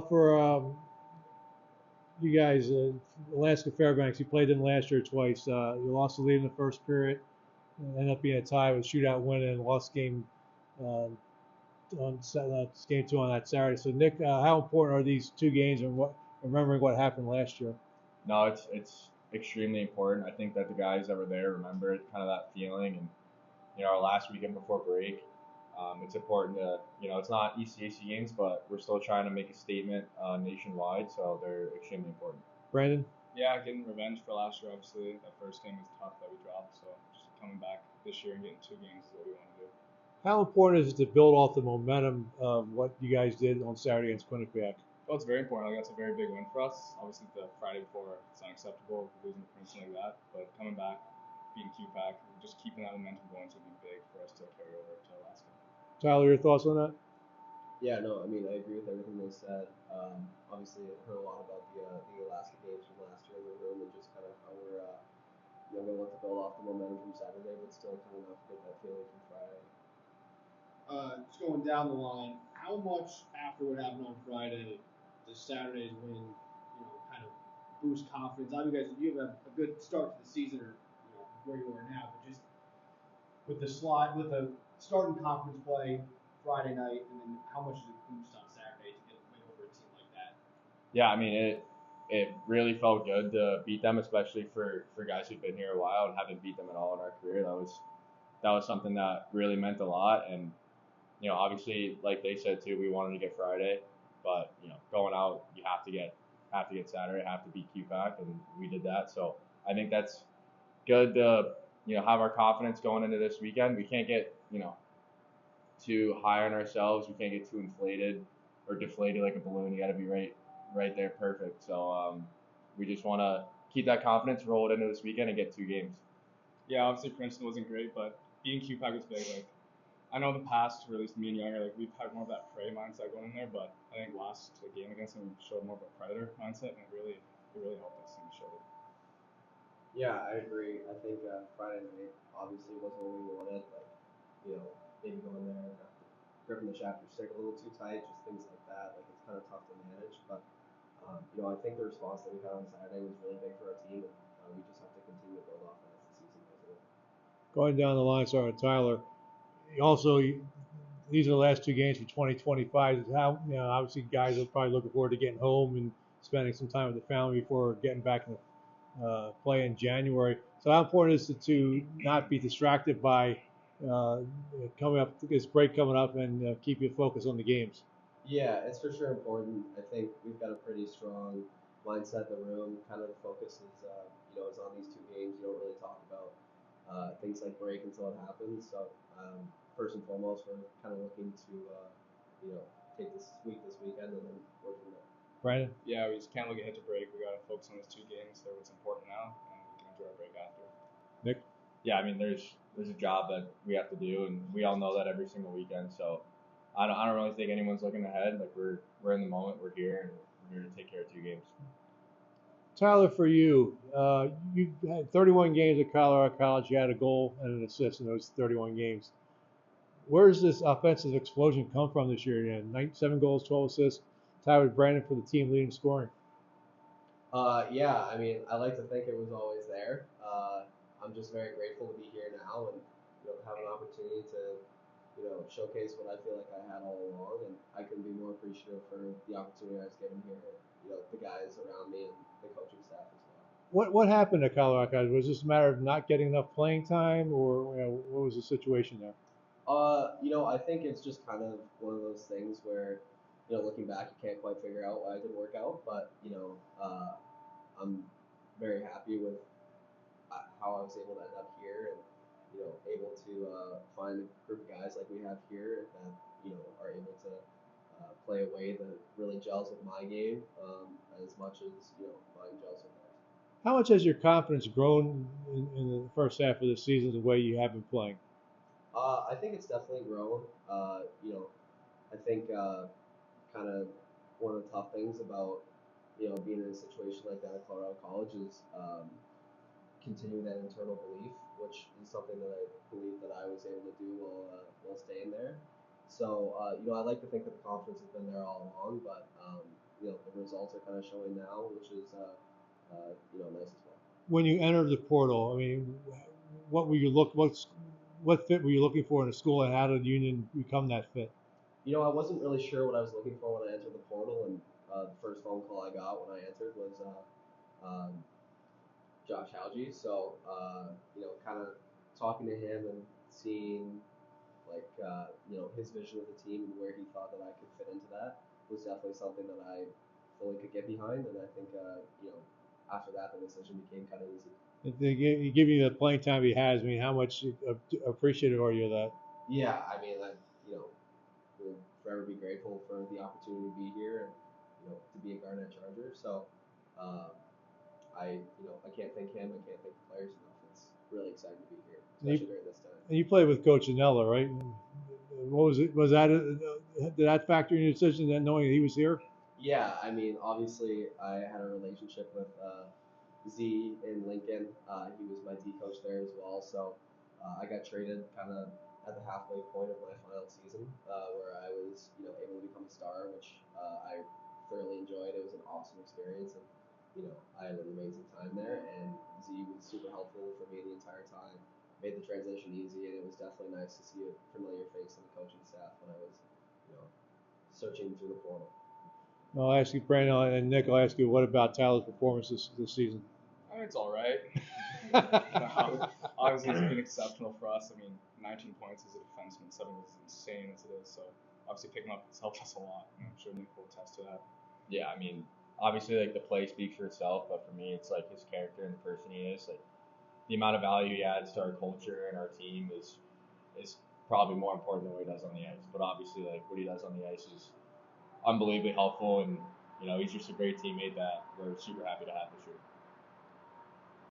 For you guys, Alaska Fairbanks, you played them last year twice. You lost the lead in the first period, ended up being a tie with a shootout win, and lost game on game two on that Saturday. So Nick, how important are these two games, and remembering what happened last year? No, it's extremely important. I think that the guys that were there remember kind of that feeling, and our last weekend before break, it's important to it's not ECAC games, but we're still trying to make a statement nationwide, so they're extremely important. Brandon? Yeah, getting revenge for last year. Obviously, that first game was tough that we dropped. So just coming back this year and getting two games is what we want to do. How important is it to build off the momentum of what you guys did on Saturday against Quinnipiac? Well, it's very important. Like, that's a very big win for us. Obviously, the Friday before, it's unacceptable losing to Princeton like that. But coming back, beating QPAC, just keeping that momentum going is going to be big for us to carry over to Alaska. Tyler, your thoughts on that? Yeah, no, I mean, I agree with everything they said. Obviously, I heard a lot about the Alaska games from last year in the room and just kind of how we're going to look to build off the momentum from Saturday, but still kind of not forget that feeling from Friday. Just going down the line, how much after what happened on Friday does Saturday's win, kind of boost confidence? Obviously, you have a good start to the season, or where you are now, but just with the starting conference play Friday night, and then how much does it boost on Saturday to get a win over a team like that? Yeah, I mean it really felt good to beat them, especially for guys who've been here a while and haven't beat them at all in our career. That was something that really meant a lot, and obviously, like they said too, we wanted to get Friday, but going out, you have to get Saturday, have to beat QPAC, and we did that. So I think that's good to have our confidence going into this weekend. We can't get too high on ourselves. We can't get too inflated or deflated like a balloon. You got to be right there, perfect. So we just want to keep that confidence, roll it into this weekend, and get two games. Yeah, obviously Princeton wasn't great, but beating QPAC was big. Like, I know in the past, or at least me and Younger, like we've had more of that prey mindset going in there, but I think last game against them we showed more of a predator mindset, and it really helped us, and we showed it. Yeah, I agree. I think Friday night obviously wasn't what we wanted, but maybe going there and gripping the chapter stick a little too tight, just things like that. Like it's kind of tough to manage, but I think the response that we had on Saturday was really big for our team, and we just have to continue to build off that as the season goes on. Going down the line, sorry, Tyler. Also, these are the last two games for 2025. How obviously guys are probably looking forward to getting home and spending some time with the family before getting back in the play in January. So how important is it to not be distracted by coming up this break coming up and keep your focus on the games? Yeah, it's for sure important. I think we've got a pretty strong mindset in the room. Kind of the focus is on these two games. You don't really talk about things like break until it happens. So first and foremost, we're kind of looking to take this weekend, and then work from there. Brandon? Yeah, we just can't look ahead to break. We got to focus on these two games. They're what's important now, and we can enjoy our break after. Nick? Yeah, I mean there's a job that we have to do, and we all know that every single weekend. So I don't really think anyone's looking ahead. Like we're in the moment. We're here, and we're here to take care of two games. Tyler, for you, you had 31 games at Colorado College. You had a goal and an assist in those 31 games. Where does this offensive explosion come from this year? You had 7 goals, 12 assists. Tied with Brandon for the team leading scoring. Yeah, I mean, I like to think it was always there. I'm just very grateful to be here now and have an opportunity to showcase what I feel like I had all along, and I couldn't be more appreciative for the opportunity I was given here. The guys around me and the coaching staff as well. What happened at Colorado College? Was this a matter of not getting enough playing time, or what was the situation there? I think it's just kind of one of those things where, looking back, you can't quite figure out why it didn't work out. But I'm very happy with how I was able to end up here, and able to find a group of guys like we have here that are able to play a way that really gels with my game as much as mine gels with theirs. How much has your confidence grown in the first half of the season the way you have been playing? I think it's definitely grown. I think kind of one of the tough things about being in a situation like that at Colorado College is continue that internal belief, which is something that I believe that I was able to do while staying there. So I like to think that the confidence has been there all along, but the results are kind of showing now, which is nice as well. When you entered the portal, I mean, what fit were you looking for in a school, and how did Union become that fit? I wasn't really sure what I was looking for when I entered the portal, and the first phone call I got when I entered was Josh Halgie. So, kind of talking to him and seeing his vision of the team and where he thought that I could fit into that was definitely something that I fully could get behind. And I think, after that, the decision became kind of easy. If they give you the playing time he has, I mean, how much appreciative are you of that? Yeah, I mean, will forever be grateful for the opportunity to be here and, to be a Garnet Charger. So, I can't thank him. I can't thank the players enough. It's really exciting to be here, especially during this time. And you played with Coach Anella, right? What was it? Was that did that factor in your decision, then knowing that he was here? Yeah, I mean, obviously, I had a relationship with Z in Lincoln. He was my D coach there as well. So I got traded kind of at the halfway point of my final season, where I was, able to become a star, which I thoroughly enjoyed. It was an awesome experience, and I had an amazing time there. And Z was super helpful for me the entire time. Made the transition easy, and it was definitely nice to see a familiar face on the coaching staff when I was, searching through the portal. I'll ask you, Brandon, and Nick, I'll ask you, what about Tyler's performance this season? It's all right. Obviously, it's been exceptional for us. I mean, 19 points as a defenseman, 7 is insane as it is. So obviously, picking up has helped us a lot. And I'm sure Nick will attest to that. Yeah, I mean, obviously, like, the play speaks for itself, but for me, it's like his character and the person he is. Like, the amount of value he adds to our culture and our team is probably more important than what he does on the ice. But obviously, like, what he does on the ice is unbelievably helpful, and he's just a great teammate that we're super happy to have this year.